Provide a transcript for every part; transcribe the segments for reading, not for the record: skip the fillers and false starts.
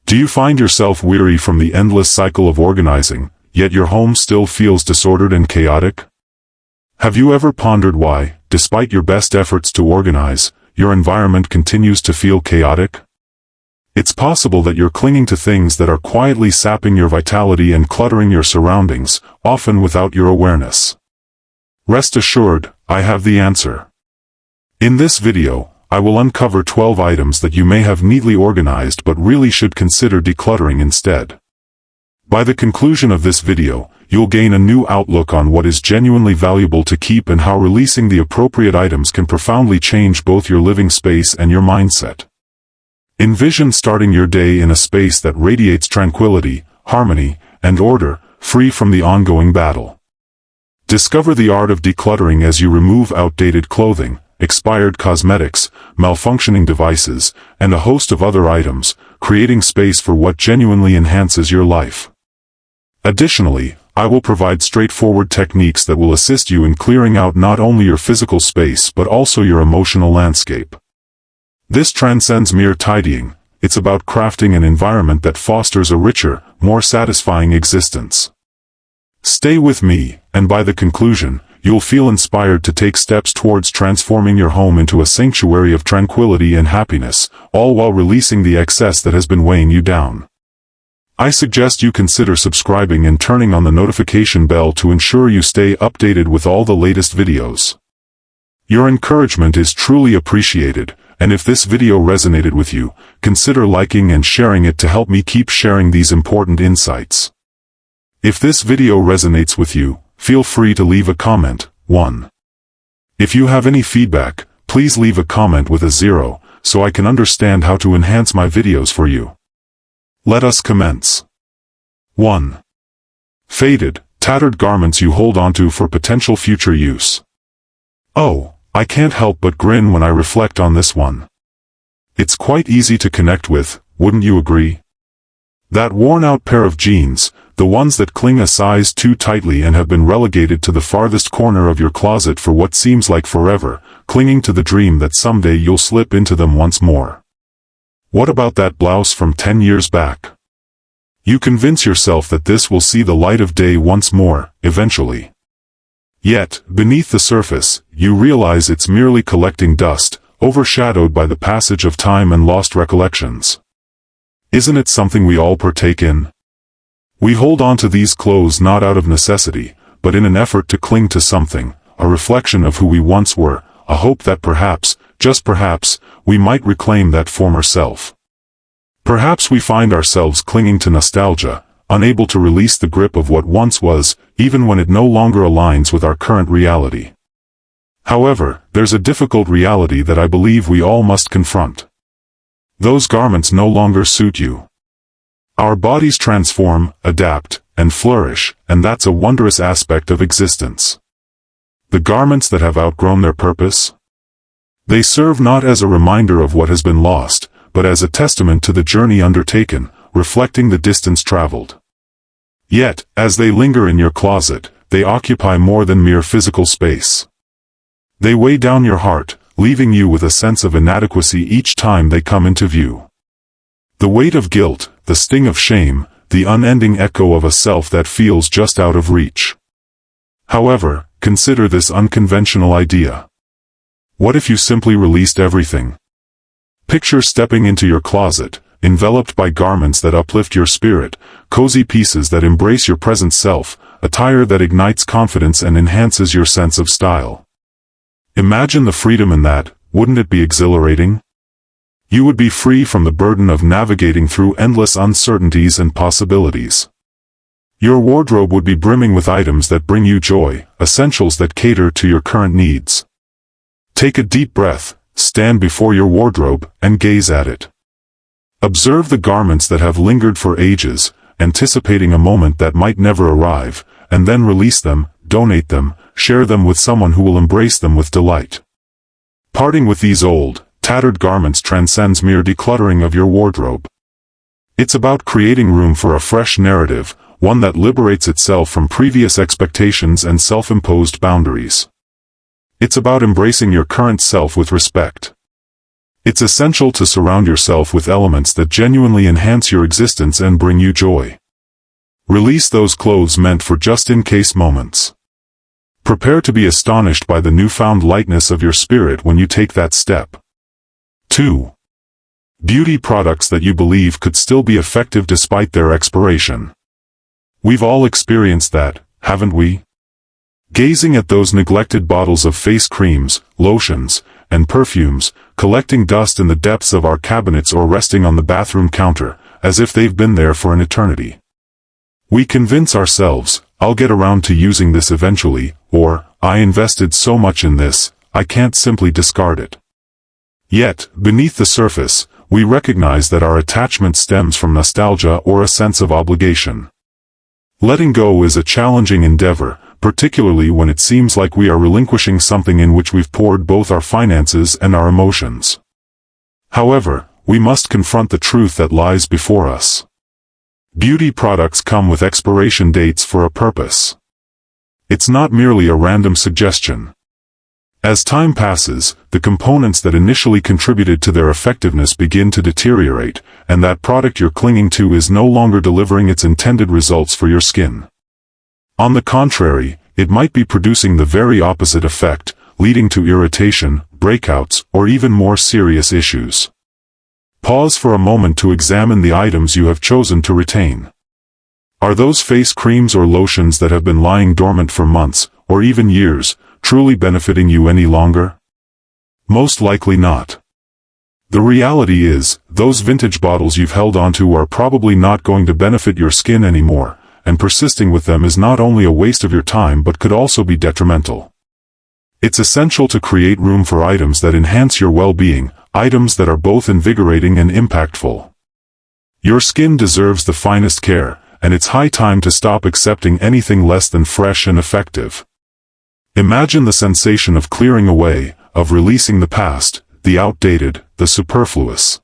Do you find yourself weary from the endless cycle of organizing, yet your home still feels disordered and chaotic? Have you ever pondered why, despite your best efforts to organize, your environment continues to feel chaotic? It's possible that you're clinging to things that are quietly sapping your vitality and cluttering your surroundings, often without your awareness. Rest assured, I have the answer. In this video, I will uncover 12 items that you may have neatly organized but really should consider decluttering instead. By the conclusion of this video, you'll gain a new outlook on what is genuinely valuable to keep and how releasing the appropriate items can profoundly change both your living space and your mindset. Envision starting your day in a space that radiates tranquility, harmony, and order, free from the ongoing battle. Discover the art of decluttering as you remove outdated clothing, expired cosmetics, malfunctioning devices, and a host of other items, creating space for what genuinely enhances your life. Additionally, I will provide straightforward techniques that will assist you in clearing out not only your physical space but also your emotional landscape. This transcends mere tidying. It's about crafting an environment that fosters a richer, more satisfying existence. Stay with me, and by the conclusion, you'll feel inspired to take steps towards transforming your home into a sanctuary of tranquility and happiness, all while releasing the excess that has been weighing you down. I suggest you consider subscribing and turning on the notification bell to ensure you stay updated with all the latest videos. Your encouragement is truly appreciated, and if this video resonated with you, consider liking and sharing it to help me keep sharing these important insights. If this video resonates with you, feel free to leave a comment. 1. If you have any feedback, please leave a comment with a 0, so I can understand how to enhance my videos for you. Let us commence. 1. Faded, tattered garments you hold onto for potential future use. Oh, I can't help but grin when I reflect on this one. It's quite easy to connect with, wouldn't you agree? That worn-out pair of jeans, the ones that cling a size too tightly and have been relegated to the farthest corner of your closet for what seems like forever, clinging to the dream that someday you'll slip into them once more. What about that blouse from 10 years back? You convince yourself that this will see the light of day once more, eventually. Yet, beneath the surface, you realize it's merely collecting dust, overshadowed by the passage of time and lost recollections. Isn't it something we all partake in? We hold on to these clothes not out of necessity, but in an effort to cling to something, a reflection of who we once were, a hope that perhaps, just perhaps, we might reclaim that former self. Perhaps we find ourselves clinging to nostalgia, unable to release the grip of what once was, even when it no longer aligns with our current reality. However, there's a difficult reality that I believe we all must confront. Those garments no longer suit you. Our bodies transform, adapt, and flourish, and that's a wondrous aspect of existence. The garments that have outgrown their purpose? They serve not as a reminder of what has been lost, but as a testament to the journey undertaken, reflecting the distance traveled. Yet, as they linger in your closet, they occupy more than mere physical space. They weigh down your heart, leaving you with a sense of inadequacy each time they come into view. The weight of guilt, the sting of shame, the unending echo of a self that feels just out of reach. However, consider this unconventional idea. What if you simply released everything? Picture stepping into your closet, enveloped by garments that uplift your spirit, cozy pieces that embrace your present self, attire that ignites confidence and enhances your sense of style. Imagine the freedom in that, wouldn't it be exhilarating? You would be free from the burden of navigating through endless uncertainties and possibilities. Your wardrobe would be brimming with items that bring you joy, essentials that cater to your current needs. Take a deep breath, stand before your wardrobe, and gaze at it. Observe the garments that have lingered for ages, anticipating a moment that might never arrive, and then release them, donate them, share them with someone who will embrace them with delight. Parting with these old, tattered garments transcends mere decluttering of your wardrobe. It's about creating room for a fresh narrative, one that liberates itself from previous expectations and self-imposed boundaries. It's about embracing your current self with respect. It's essential to surround yourself with elements that genuinely enhance your existence and bring you joy. Release those clothes meant for just-in-case moments. Prepare to be astonished by the newfound lightness of your spirit when you take that step. 2. Beauty products that you believe could still be effective despite their expiration. We've all experienced that, haven't we? Gazing at those neglected bottles of face creams, lotions, and perfumes, collecting dust in the depths of our cabinets or resting on the bathroom counter, as if they've been there for an eternity. We convince ourselves, I'll get around to using this eventually, or, I invested so much in this, I can't simply discard it. Yet, beneath the surface, we recognize that our attachment stems from nostalgia or a sense of obligation. Letting go is a challenging endeavor, particularly when it seems like we are relinquishing something in which we've poured both our finances and our emotions. However, we must confront the truth that lies before us. Beauty products come with expiration dates for a purpose. It's not merely a random suggestion. As time passes, the components that initially contributed to their effectiveness begin to deteriorate, and that product you're clinging to is no longer delivering its intended results for your skin. On the contrary, it might be producing the very opposite effect, leading to irritation, breakouts, or even more serious issues. Pause for a moment to examine the items you have chosen to retain. Are those face creams or lotions that have been lying dormant for months, or even years, truly benefiting you any longer? Most likely not. The reality is, those vintage bottles you've held onto are probably not going to benefit your skin anymore, and persisting with them is not only a waste of your time but could also be detrimental. It's essential to create room for items that enhance your well-being, items that are both invigorating and impactful. Your skin deserves the finest care, and it's high time to stop accepting anything less than fresh and effective. Imagine the sensation of clearing away, of releasing the past, the outdated, the superfluous.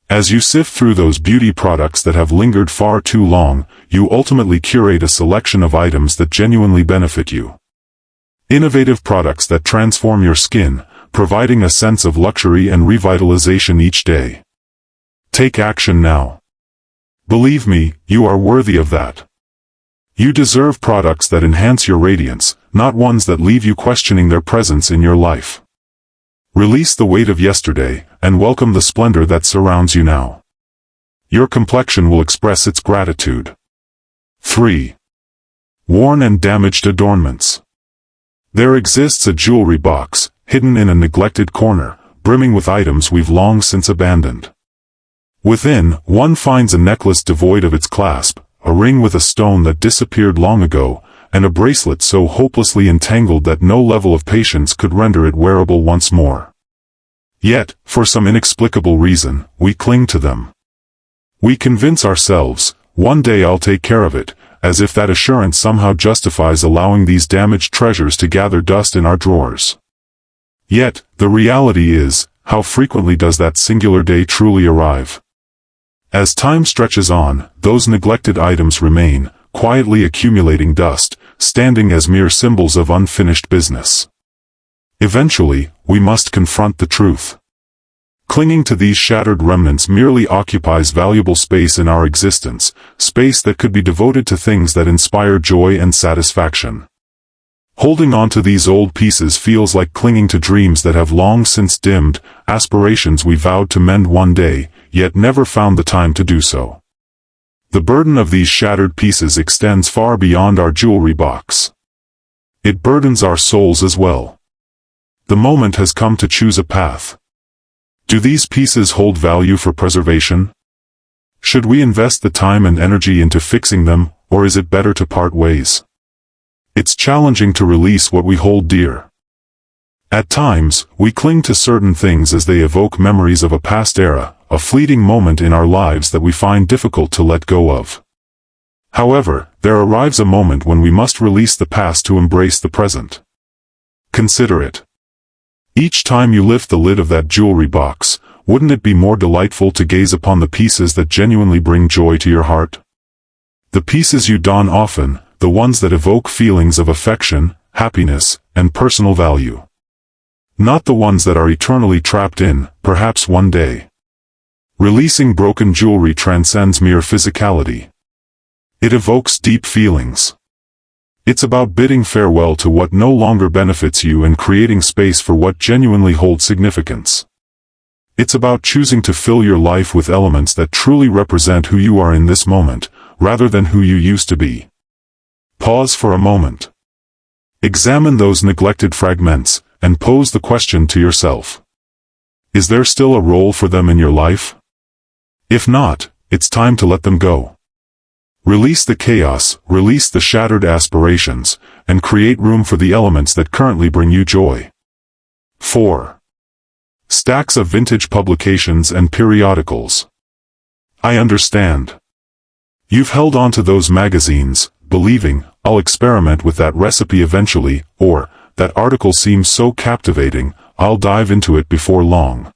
As you sift through those beauty products that have lingered far too long, you ultimately curate a selection of items that genuinely benefit you. Innovative products that transform your skin, providing a sense of luxury and revitalization each day. Take action now. Believe me, you are worthy of that. You deserve products that enhance your radiance, not ones that leave you questioning their presence in your life. Release the weight of yesterday, and welcome the splendor that surrounds you now. Your complexion will express its gratitude. 3. Worn and damaged adornments. There exists a jewelry box, hidden in a neglected corner, brimming with items we've long since abandoned. Within, one finds a necklace devoid of its clasp, a ring with a stone that disappeared long ago, and a bracelet so hopelessly entangled that no level of patience could render it wearable once more. Yet, for some inexplicable reason, we cling to them. We convince ourselves, one day I'll take care of it, as if that assurance somehow justifies allowing these damaged treasures to gather dust in our drawers. Yet, the reality is, how frequently does that singular day truly arrive? As time stretches on, those neglected items remain, quietly accumulating dust, standing as mere symbols of unfinished business. Eventually, we must confront the truth. Clinging to these shattered remnants merely occupies valuable space in our existence, space that could be devoted to things that inspire joy and satisfaction. Holding on to these old pieces feels like clinging to dreams that have long since dimmed, aspirations we vowed to mend one day, yet never found the time to do so. The burden of these shattered pieces extends far beyond our jewelry box. It burdens our souls as well. The moment has come to choose a path. Do these pieces hold value for preservation? Should we invest the time and energy into fixing them, or is it better to part ways? It's challenging to release what we hold dear. At times, we cling to certain things as they evoke memories of a past era, a fleeting moment in our lives that we find difficult to let go of. However, there arrives a moment when we must release the past to embrace the present. Consider it. Each time you lift the lid of that jewelry box, wouldn't it be more delightful to gaze upon the pieces that genuinely bring joy to your heart? The pieces you don often, the ones that evoke feelings of affection, happiness, and personal value. Not the ones that are eternally trapped in, perhaps one day. Releasing broken jewelry transcends mere physicality. It evokes deep feelings. It's about bidding farewell to what no longer benefits you and creating space for what genuinely holds significance. It's about choosing to fill your life with elements that truly represent who you are in this moment, rather than who you used to be. Pause for a moment. Examine those neglected fragments, and pose the question to yourself. Is there still a role for them in your life? If not, it's time to let them go. Release the chaos, release the shattered aspirations, and create room for the elements that currently bring you joy. 4. Stacks of vintage publications and periodicals. I understand. You've held on to those magazines, believing, I'll experiment with that recipe eventually, or, that article seems so captivating, I'll dive into it before long.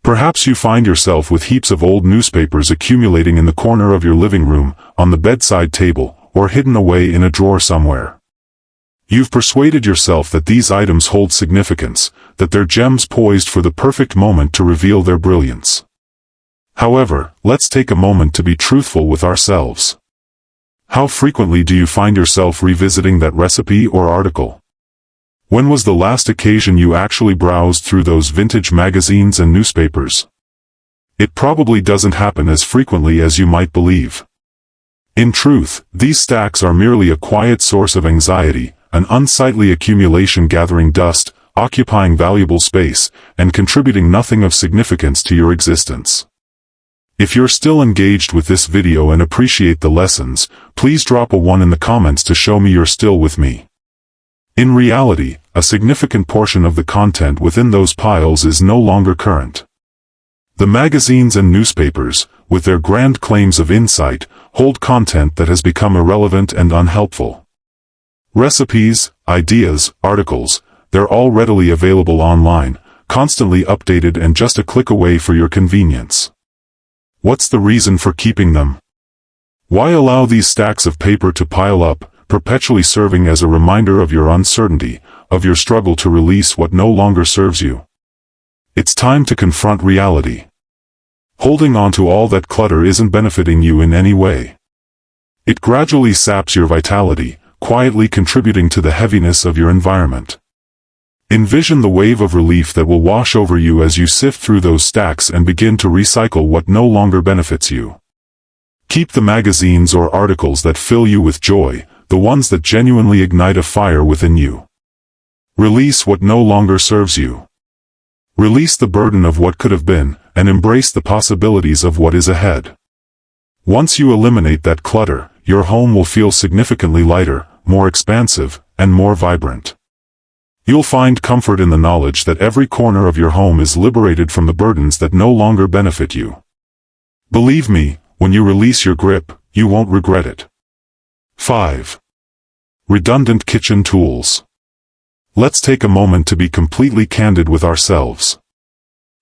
Perhaps you find yourself with heaps of old newspapers accumulating in the corner of your living room, on the bedside table, or hidden away in a drawer somewhere. You've persuaded yourself that these items hold significance, that they're gems poised for the perfect moment to reveal their brilliance. However, let's take a moment to be truthful with ourselves. How frequently do you find yourself revisiting that recipe or article? When was the last occasion you actually browsed through those vintage magazines and newspapers? It probably doesn't happen as frequently as you might believe. In truth, these stacks are merely a quiet source of anxiety, an unsightly accumulation gathering dust, occupying valuable space, and contributing nothing of significance to your existence. If you're still engaged with this video and appreciate the lessons, please drop a 1 in the comments to show me you're still with me. In reality, a significant portion of the content within those piles is no longer current. The magazines and newspapers, with their grand claims of insight, hold content that has become irrelevant and unhelpful. Recipes, ideas, articles, they're all readily available online, constantly updated and just a click away for your convenience. What's the reason for keeping them? Why allow these stacks of paper to pile up, perpetually serving as a reminder of your uncertainty, of your struggle to release what no longer serves you? It's time to confront reality. Holding on to all that clutter isn't benefiting you in any way. It gradually saps your vitality, quietly contributing to the heaviness of your environment. Envision the wave of relief that will wash over you as you sift through those stacks and begin to recycle what no longer benefits you. Keep the magazines or articles that fill you with joy, the ones that genuinely ignite a fire within you. Release what no longer serves you. Release the burden of what could have been, and embrace the possibilities of what is ahead. Once you eliminate that clutter, your home will feel significantly lighter, more expansive, and more vibrant. You'll find comfort in the knowledge that every corner of your home is liberated from the burdens that no longer benefit you. Believe me, when you release your grip, you won't regret it. 5. Redundant kitchen tools. Let's take a moment to be completely candid with ourselves.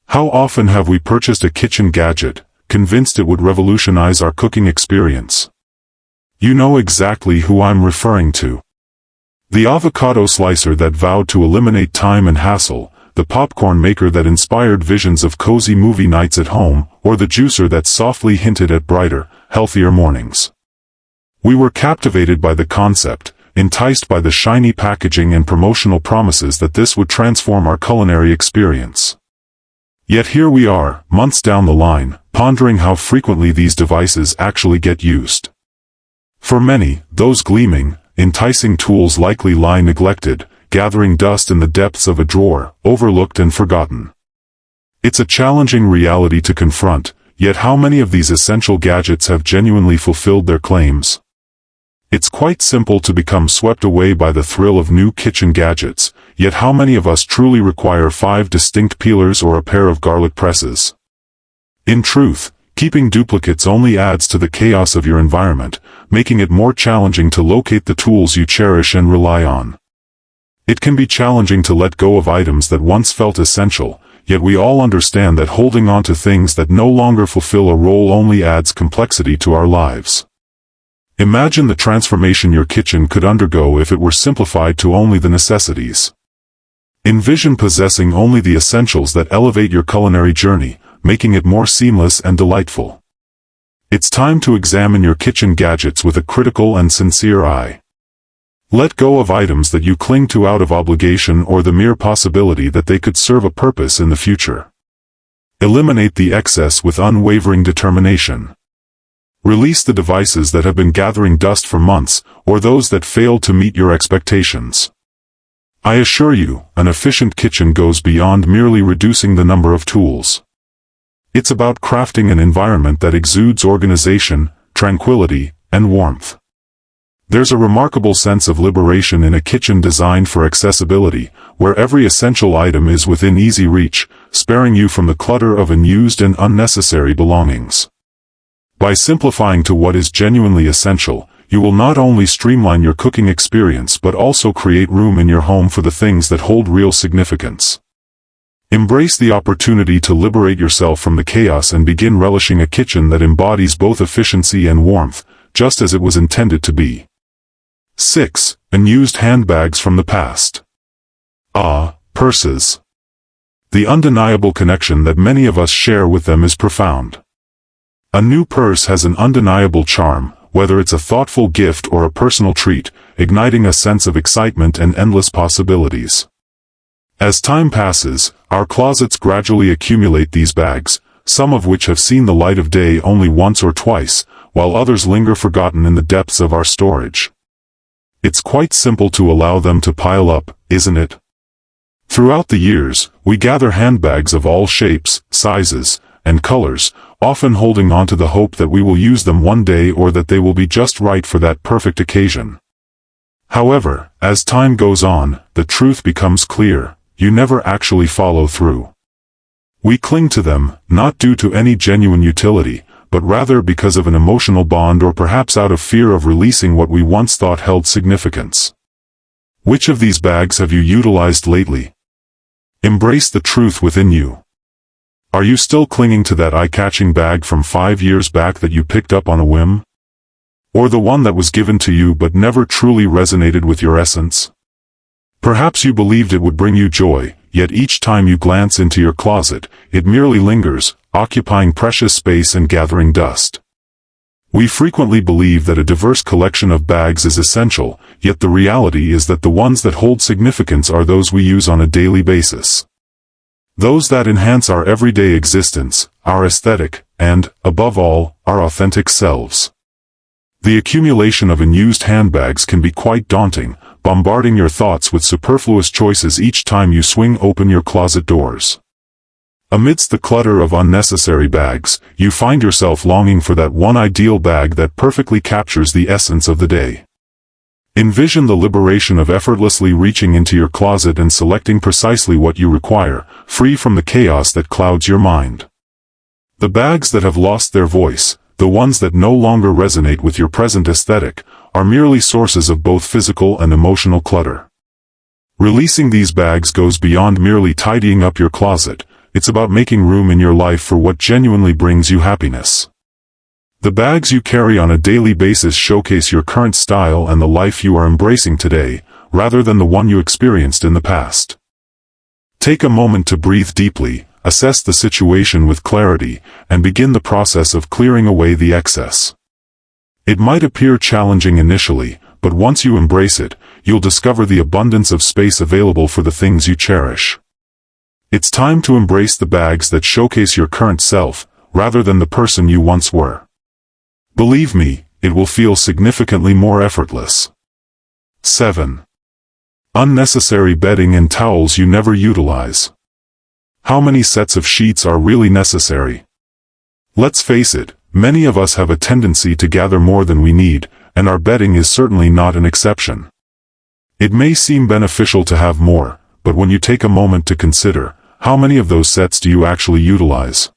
How often have we purchased a kitchen gadget, convinced it would revolutionize our cooking experience? You know exactly who I'm referring to. The avocado slicer that vowed to eliminate time and hassle, the popcorn maker that inspired visions of cozy movie nights at home, or the juicer that softly hinted at brighter, healthier mornings. We were captivated by the concept, enticed by the shiny packaging and promotional promises that this would transform our culinary experience. Yet here we are, months down the line, pondering how frequently these devices actually get used. For many, those gleaming, enticing tools likely lie neglected, gathering dust in the depths of a drawer, overlooked and forgotten. It's a challenging reality to confront, yet how many of these essential gadgets have genuinely fulfilled their claims? It's quite simple to become swept away by the thrill of new kitchen gadgets, yet how many of us truly require 5 distinct peelers or a pair of garlic presses? In truth, keeping duplicates only adds to the chaos of your environment, making it more challenging to locate the tools you cherish and rely on. It can be challenging to let go of items that once felt essential, yet we all understand that holding on to things that no longer fulfill a role only adds complexity to our lives. Imagine the transformation your kitchen could undergo if it were simplified to only the necessities. Envision possessing only the essentials that elevate your culinary journey, making it more seamless and delightful. It's time to examine your kitchen gadgets with a critical and sincere eye. Let go of items that you cling to out of obligation or the mere possibility that they could serve a purpose in the future. Eliminate the excess with unwavering determination. Release the devices that have been gathering dust for months, or those that failed to meet your expectations. I assure you, an efficient kitchen goes beyond merely reducing the number of tools. It's about crafting an environment that exudes organization, tranquility, and warmth. There's a remarkable sense of liberation in a kitchen designed for accessibility, where every essential item is within easy reach, sparing you from the clutter of unused and unnecessary belongings. By simplifying to what is genuinely essential, you will not only streamline your cooking experience but also create room in your home for the things that hold real significance. Embrace the opportunity to liberate yourself from the chaos and begin relishing a kitchen that embodies both efficiency and warmth, just as it was intended to be. 6. Unused handbags from the past. Purses. The undeniable connection that many of us share with them is profound. A new purse has an undeniable charm, whether it's a thoughtful gift or a personal treat, igniting a sense of excitement and endless possibilities. As time passes, our closets gradually accumulate these bags, some of which have seen the light of day only once or twice, while others linger forgotten in the depths of our storage. It's quite simple to allow them to pile up, isn't it? Throughout the years, we gather handbags of all shapes, sizes, and colors, often holding on to the hope that we will use them one day or that they will be just right for that perfect occasion. However, as time goes on, the truth becomes clear: you never actually follow through. We cling to them, not due to any genuine utility, but rather because of an emotional bond or perhaps out of fear of releasing what we once thought held significance. Which of these bags have you utilized lately? Embrace the truth within you. Are you still clinging to that eye-catching bag from 5 years back that you picked up on a whim? Or the one that was given to you but never truly resonated with your essence? Perhaps you believed it would bring you joy, yet each time you glance into your closet, it merely lingers, occupying precious space and gathering dust. We frequently believe that a diverse collection of bags is essential, yet the reality is that the ones that hold significance are those we use on a daily basis. Those that enhance our everyday existence, our aesthetic, and, above all, our authentic selves. The accumulation of unused handbags can be quite daunting, bombarding your thoughts with superfluous choices each time you swing open your closet doors. Amidst the clutter of unnecessary bags, you find yourself longing for that one ideal bag that perfectly captures the essence of the day. Envision the liberation of effortlessly reaching into your closet and selecting precisely what you require, free from the chaos that clouds your mind. The bags that have lost their voice, the ones that no longer resonate with your present aesthetic, are merely sources of both physical and emotional clutter. Releasing these bags goes beyond merely tidying up your closet. It's about making room in your life for what genuinely brings you happiness. The bags you carry on a daily basis showcase your current style and the life you are embracing today, rather than the one you experienced in the past. Take a moment to breathe deeply, assess the situation with clarity, and begin the process of clearing away the excess. It might appear challenging initially, but once you embrace it, you'll discover the abundance of space available for the things you cherish. It's time to embrace the bags that showcase your current self, rather than the person you once were. Believe me, it will feel significantly more effortless. 7. Unnecessary bedding and towels you never utilize. How many sets of sheets are really necessary? Let's face it, many of us have a tendency to gather more than we need, and our bedding is certainly not an exception. It may seem beneficial to have more, but when you take a moment to consider, how many of those sets do you actually utilize?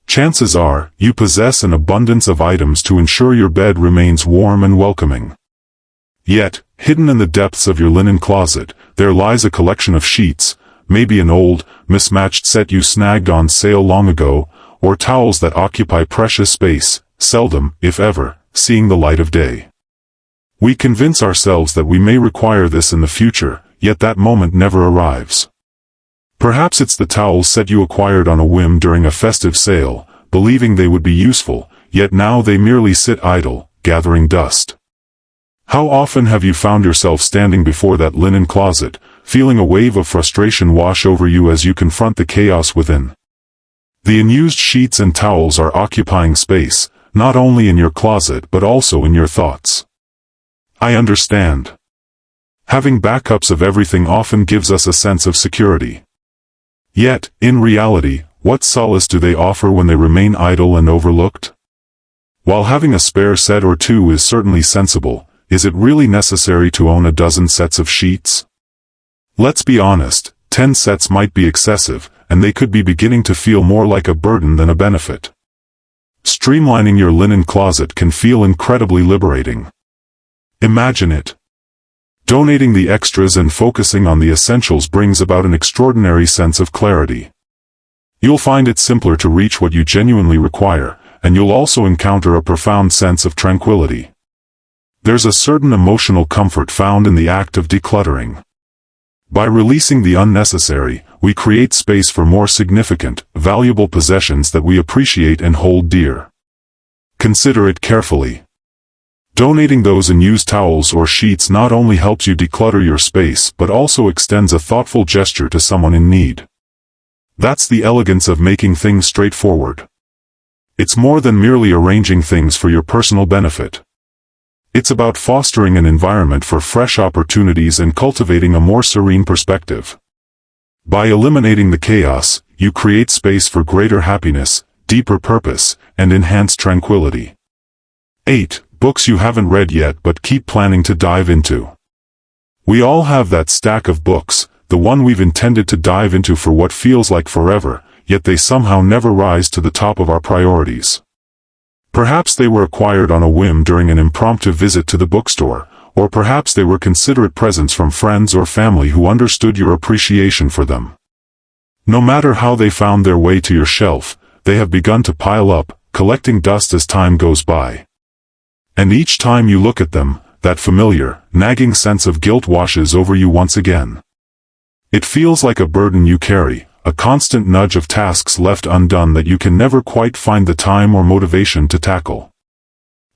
Chances are, you possess an abundance of items to ensure your bed remains warm and welcoming. Yet, hidden in the depths of your linen closet, there lies a collection of sheets, maybe an old, mismatched set you snagged on sale long ago, or towels that occupy precious space, seldom, if ever, seeing the light of day. We convince ourselves that we may require this in the future, yet that moment never arrives. Perhaps it's the towel set you acquired on a whim during a festive sale, believing they would be useful, yet now they merely sit idle, gathering dust. How often have you found yourself standing before that linen closet, feeling a wave of frustration wash over you as you confront the chaos within? The unused sheets and towels are occupying space, not only in your closet but also in your thoughts. I understand. Having backups of everything often gives us a sense of security. Yet, in reality, what solace do they offer when they remain idle and overlooked? While having a spare set or two is certainly sensible, is it really necessary to own a dozen sets of sheets? Let's be honest, 10 sets might be excessive, and they could be beginning to feel more like a burden than a benefit. Streamlining your linen closet can feel incredibly liberating. Imagine it. Donating the extras and focusing on the essentials brings about an extraordinary sense of clarity. You'll find it simpler to reach what you genuinely require, and you'll also encounter a profound sense of tranquility. There's a certain emotional comfort found in the act of decluttering. By releasing the unnecessary, we create space for more significant, valuable possessions that we appreciate and hold dear. Consider it carefully. Donating those unused towels or sheets not only helps you declutter your space but also extends a thoughtful gesture to someone in need. That's the elegance of making things straightforward. It's more than merely arranging things for your personal benefit. It's about fostering an environment for fresh opportunities and cultivating a more serene perspective. By eliminating the chaos, you create space for greater happiness, deeper purpose, and enhanced tranquility. 8. Books you haven't read yet but keep planning to dive into. We all have that stack of books, the one we've intended to dive into for what feels like forever, yet they somehow never rise to the top of our priorities. Perhaps they were acquired on a whim during an impromptu visit to the bookstore, or perhaps they were considerate presents from friends or family who understood your appreciation for them. No matter how they found their way to your shelf, they have begun to pile up, collecting dust as time goes by. And each time you look at them, that familiar, nagging sense of guilt washes over you once again. It feels like a burden you carry, a constant nudge of tasks left undone that you can never quite find the time or motivation to tackle.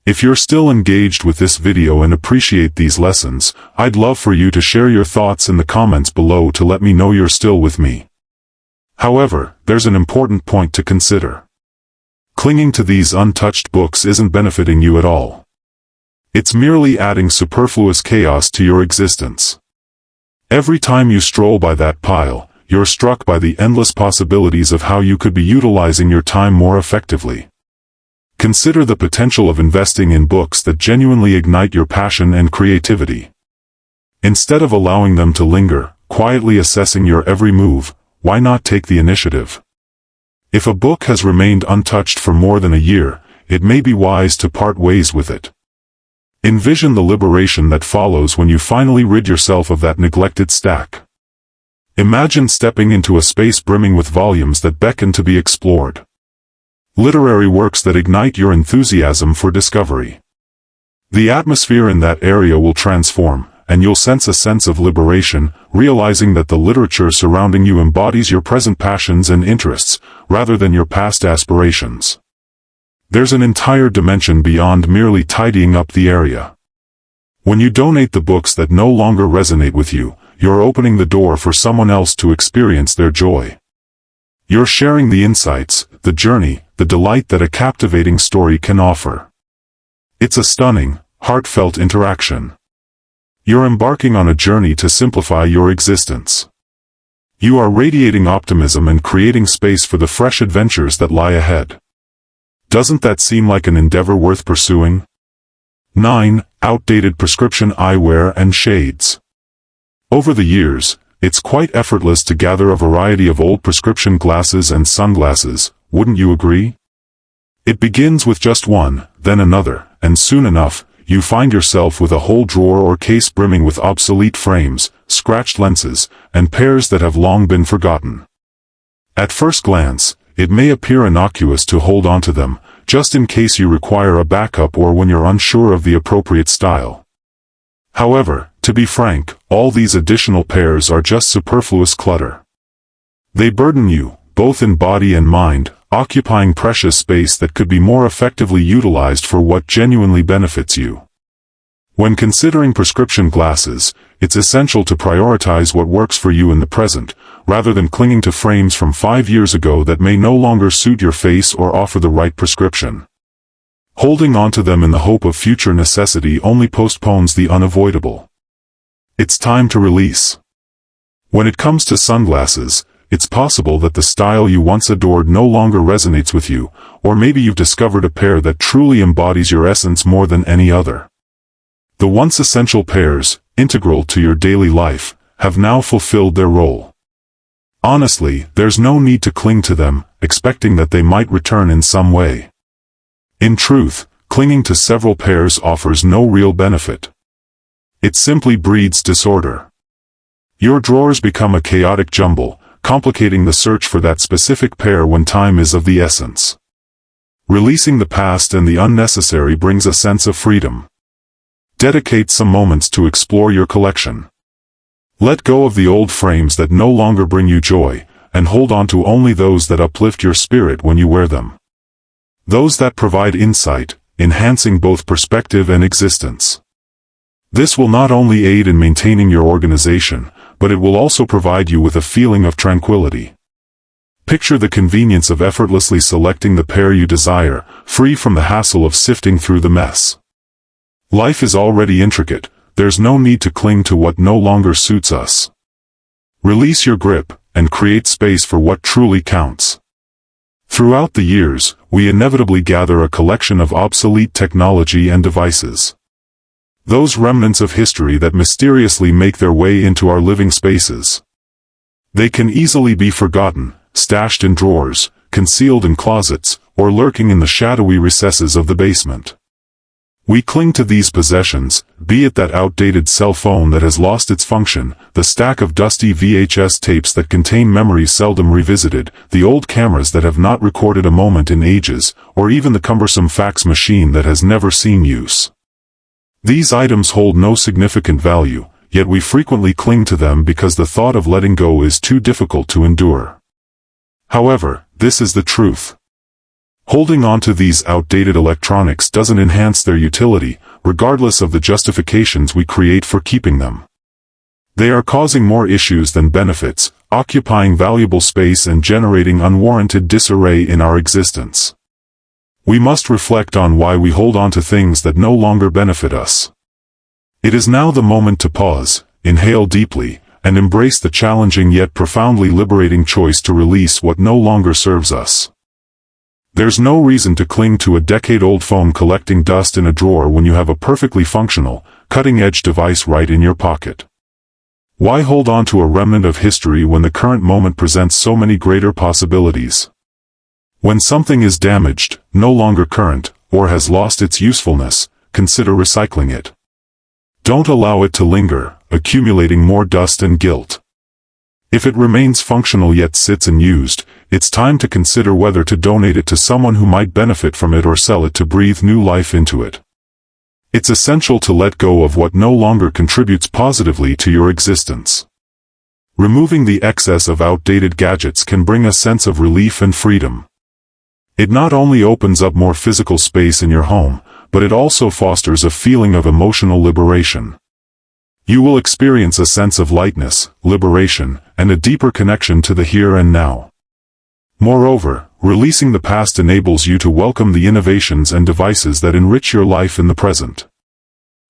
If you're still engaged with this video and appreciate these lessons, I'd love for you to share your thoughts in the comments below to let me know you're still with me. However, there's an important point to consider. Clinging to these untouched books isn't benefiting you at all. It's merely adding superfluous chaos to your existence. Every time you stroll by that pile, you're struck by the endless possibilities of how you could be utilizing your time more effectively. Consider the potential of investing in books that genuinely ignite your passion and creativity. Instead of allowing them to linger, quietly assessing your every move, why not take the initiative? If a book has remained untouched for more than a year, it may be wise to part ways with it. Envision the liberation that follows when you finally rid yourself of that neglected stack. Imagine stepping into a space brimming with volumes that beckon to be explored. Literary works that ignite your enthusiasm for discovery. The atmosphere in that area will transform, and you'll sense a sense of liberation, realizing that the literature surrounding you embodies your present passions and interests, rather than your past aspirations. There's an entire dimension beyond merely tidying up the area. When you donate the books that no longer resonate with you, you're opening the door for someone else to experience their joy. You're sharing the insights, the journey, the delight that a captivating story can offer. It's a stunning, heartfelt interaction. You're embarking on a journey to simplify your existence. You are radiating optimism and creating space for the fresh adventures that lie ahead. Doesn't that seem like an endeavor worth pursuing? 9. Outdated prescription eyewear and shades. Over the years, it's quite effortless to gather a variety of old prescription glasses and sunglasses, wouldn't you agree? It begins with just one, then another, and soon enough, you find yourself with a whole drawer or case brimming with obsolete frames, scratched lenses, and pairs that have long been forgotten. At first glance, it may appear innocuous to hold onto them, just in case you require a backup or when you're unsure of the appropriate style. However, To be frank, all these additional pairs are just superfluous clutter. They burden you, both in body and mind, occupying precious space that could be more effectively utilized for what genuinely benefits you. When considering prescription glasses, it's essential to prioritize what works for you in the present, rather than clinging to frames from 5 years ago that may no longer suit your face or offer the right prescription. Holding onto them in the hope of future necessity only postpones the unavoidable. It's time to release. When it comes to sunglasses, it's possible that the style you once adored no longer resonates with you, or maybe you've discovered a pair that truly embodies your essence more than any other. The once essential pairs, integral to your daily life, have now fulfilled their role. Honestly, there's no need to cling to them, expecting that they might return in some way. In truth, clinging to several pairs offers no real benefit. It simply breeds disorder. Your drawers become a chaotic jumble, complicating the search for that specific pair when time is of the essence. Releasing the past and the unnecessary brings a sense of freedom. Dedicate some moments to explore your collection. Let go of the old frames that no longer bring you joy, and hold on to only those that uplift your spirit when you wear them. Those that provide insight, enhancing both perspective and existence. This will not only aid in maintaining your organization, but it will also provide you with a feeling of tranquility. Picture the convenience of effortlessly selecting the pair you desire, free from the hassle of sifting through the mess. Life is already intricate, there's no need to cling to what no longer suits us. Release your grip, and create space for what truly counts. Throughout the years, we inevitably gather a collection of obsolete technology and devices. Those remnants of history that mysteriously make their way into our living spaces. They can easily be forgotten, stashed in drawers, concealed in closets, or lurking in the shadowy recesses of the basement. We cling to these possessions, be it that outdated cell phone that has lost its function, the stack of dusty VHS tapes that contain memories seldom revisited, the old cameras that have not recorded a moment in ages, or even the cumbersome fax machine that has never seen use. These items hold no significant value, yet we frequently cling to them because the thought of letting go is too difficult to endure. However, this is the truth. Holding on to these outdated electronics doesn't enhance their utility, regardless of the justifications we create for keeping them. They are causing more issues than benefits, occupying valuable space and generating unwarranted disarray in our existence. We must reflect on why we hold on to things that no longer benefit us. It is now the moment to pause, inhale deeply, and embrace the challenging yet profoundly liberating choice to release what no longer serves us. There's no reason to cling to a decade-old phone collecting dust in a drawer when you have a perfectly functional, cutting-edge device right in your pocket. Why hold on to a remnant of history when the current moment presents so many greater possibilities? When something is damaged, no longer current, or has lost its usefulness, consider recycling it. Don't allow it to linger, accumulating more dust and guilt. If it remains functional yet sits unused, it's time to consider whether to donate it to someone who might benefit from it or sell it to breathe new life into it. It's essential to let go of what no longer contributes positively to your existence. Removing the excess of outdated gadgets can bring a sense of relief and freedom. It not only opens up more physical space in your home, but it also fosters a feeling of emotional liberation. You will experience a sense of lightness, liberation, and a deeper connection to the here and now. Moreover, releasing the past enables you to welcome the innovations and devices that enrich your life in the present.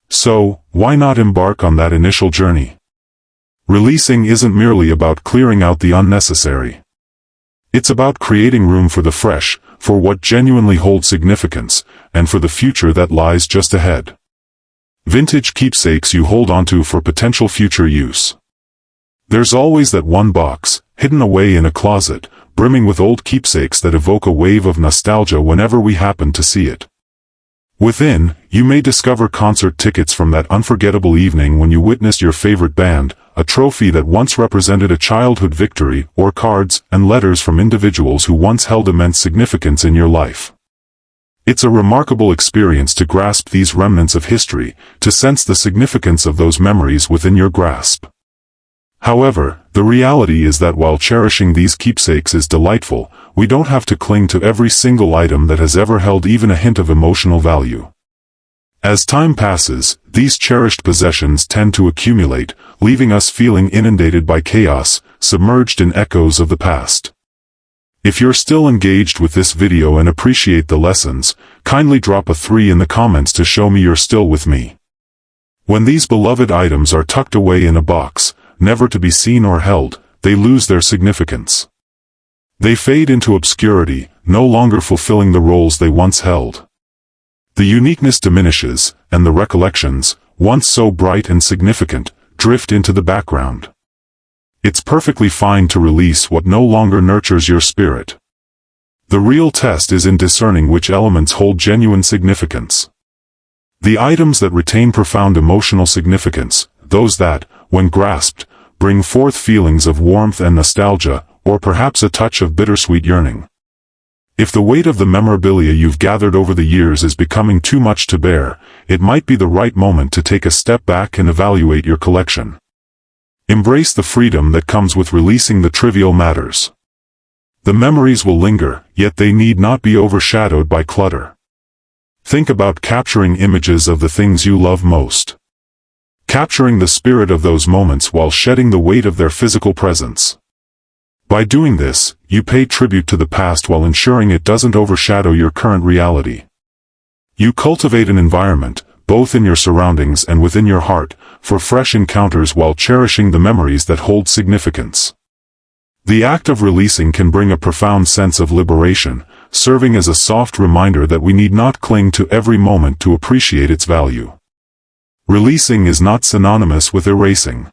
So, why not embark on that initial journey? Releasing isn't merely about clearing out the unnecessary. It's about creating room for the fresh, for what genuinely holds significance, and for the future that lies just ahead. Vintage keepsakes you hold onto for potential future use. There's always that one box, hidden away in a closet, brimming with old keepsakes that evoke a wave of nostalgia whenever we happen to see it. Within, you may discover concert tickets from that unforgettable evening when you witnessed your favorite band, a trophy that once represented a childhood victory, or cards and letters from individuals who once held immense significance in your life. It's a remarkable experience to grasp these remnants of history, to sense the significance of those memories within your grasp. However, the reality is that while cherishing these keepsakes is delightful, we don't have to cling to every single item that has ever held even a hint of emotional value. As time passes, these cherished possessions tend to accumulate, leaving us feeling inundated by chaos, submerged in echoes of the past. If you're still engaged with this video and appreciate the lessons, kindly drop a 3 in the comments to show me you're still with me. When these beloved items are tucked away in a box, never to be seen or held, they lose their significance. They fade into obscurity, no longer fulfilling the roles they once held. The uniqueness diminishes, and the recollections, once so bright and significant, drift into the background. It's perfectly fine to release what no longer nurtures your spirit. The real test is in discerning which elements hold genuine significance. The items that retain profound emotional significance, those that, when grasped, bring forth feelings of warmth and nostalgia, or perhaps a touch of bittersweet yearning. If the weight of the memorabilia you've gathered over the years is becoming too much to bear, it might be the right moment to take a step back and evaluate your collection. Embrace the freedom that comes with releasing the trivial matters. The memories will linger, yet they need not be overshadowed by clutter. Think about capturing images of the things you love most. Capturing the spirit of those moments while shedding the weight of their physical presence. By doing this, you pay tribute to the past while ensuring it doesn't overshadow your current reality. You cultivate an environment, both in your surroundings and within your heart, for fresh encounters while cherishing the memories that hold significance. The act of releasing can bring a profound sense of liberation, serving as a soft reminder that we need not cling to every moment to appreciate its value. Releasing is not synonymous with erasing.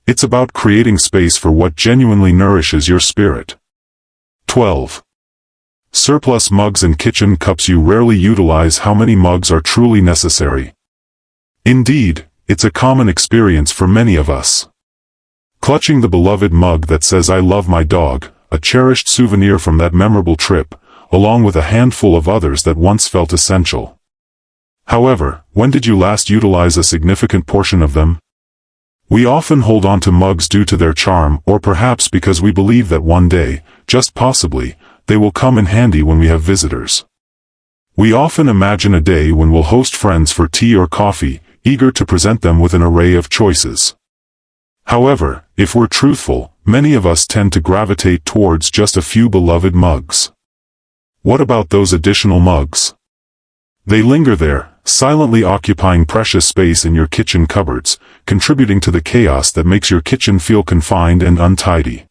It's about creating space for what genuinely nourishes your spirit. 12. Surplus mugs and kitchen cups. You rarely utilize how many mugs are truly necessary. Indeed, it's a common experience for many of us. Clutching the beloved mug that says "I love my dog," a cherished souvenir from that memorable trip, along with a handful of others that once felt essential. However, when did you last utilize a significant portion of them? We often hold on to mugs due to their charm, or perhaps because we believe that one day, just possibly, they will come in handy when we have visitors. We often imagine a day when we'll host friends for tea or coffee, eager to present them with an array of choices. However, if we're truthful, many of us tend to gravitate towards just a few beloved mugs. What about those additional mugs? They linger there, silently occupying precious space in your kitchen cupboards, contributing to the chaos that makes your kitchen feel confined and untidy.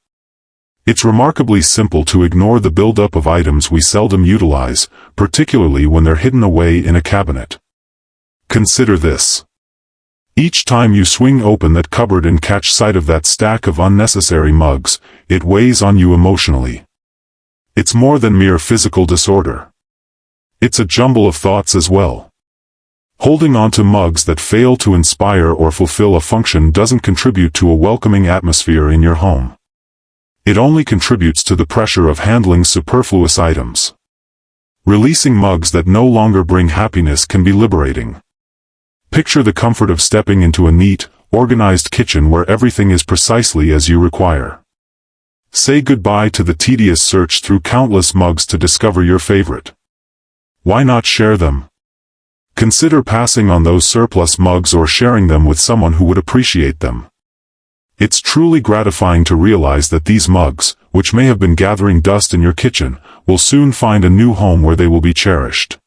It's remarkably simple to ignore the buildup of items we seldom utilize, particularly when they're hidden away in a cabinet. Consider this. Each time you swing open that cupboard and catch sight of that stack of unnecessary mugs, it weighs on you emotionally. It's more than mere physical disorder. It's a jumble of thoughts as well. Holding on to mugs that fail to inspire or fulfill a function doesn't contribute to a welcoming atmosphere in your home. It only contributes to the pressure of handling superfluous items. Releasing mugs that no longer bring happiness can be liberating. Picture the comfort of stepping into a neat, organized kitchen where everything is precisely as you require. Say goodbye to the tedious search through countless mugs to discover your favorite. Why not share them? Consider passing on those surplus mugs or sharing them with someone who would appreciate them. It's truly gratifying to realize that these mugs, which may have been gathering dust in your kitchen, will soon find a new home where they will be cherished.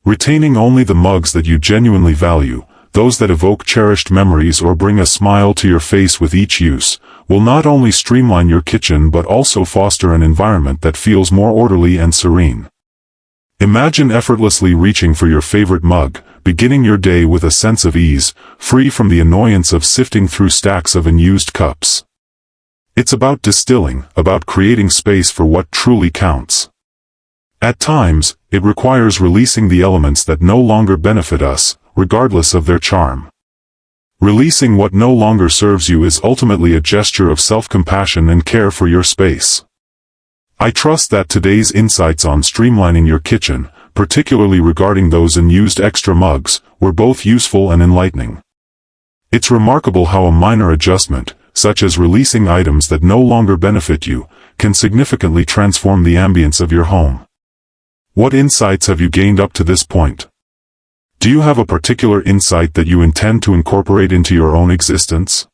Retaining only the mugs that you genuinely value, those that evoke cherished memories or bring a smile to your face with each use, will not only streamline your kitchen but also foster an environment that feels more orderly and serene. Imagine effortlessly reaching for your favorite mug, beginning your day with a sense of ease, free from the annoyance of sifting through stacks of unused cups. It's about distilling, about creating space for what truly counts. At times, it requires releasing the elements that no longer benefit us, regardless of their charm. Releasing what no longer serves you is ultimately a gesture of self-compassion and care for your space. I trust that today's insights on streamlining your kitchen, particularly regarding those unused extra mugs, were both useful and enlightening. It's remarkable how a minor adjustment, such as releasing items that no longer benefit you, can significantly transform the ambience of your home. What insights have you gained up to this point? Do you have a particular insight that you intend to incorporate into your own existence?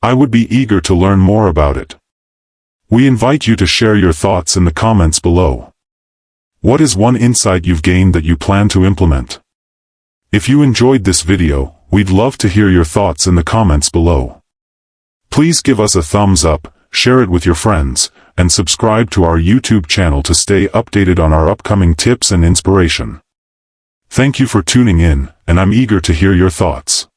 I would be eager to learn more about it. We invite you to share your thoughts in the comments below. What is one insight you've gained that you plan to implement? If you enjoyed this video, we'd love to hear your thoughts in the comments below. Please give us a thumbs up, share it with your friends, and subscribe to our YouTube channel to stay updated on our upcoming tips and inspiration. Thank you for tuning in, and I'm eager to hear your thoughts.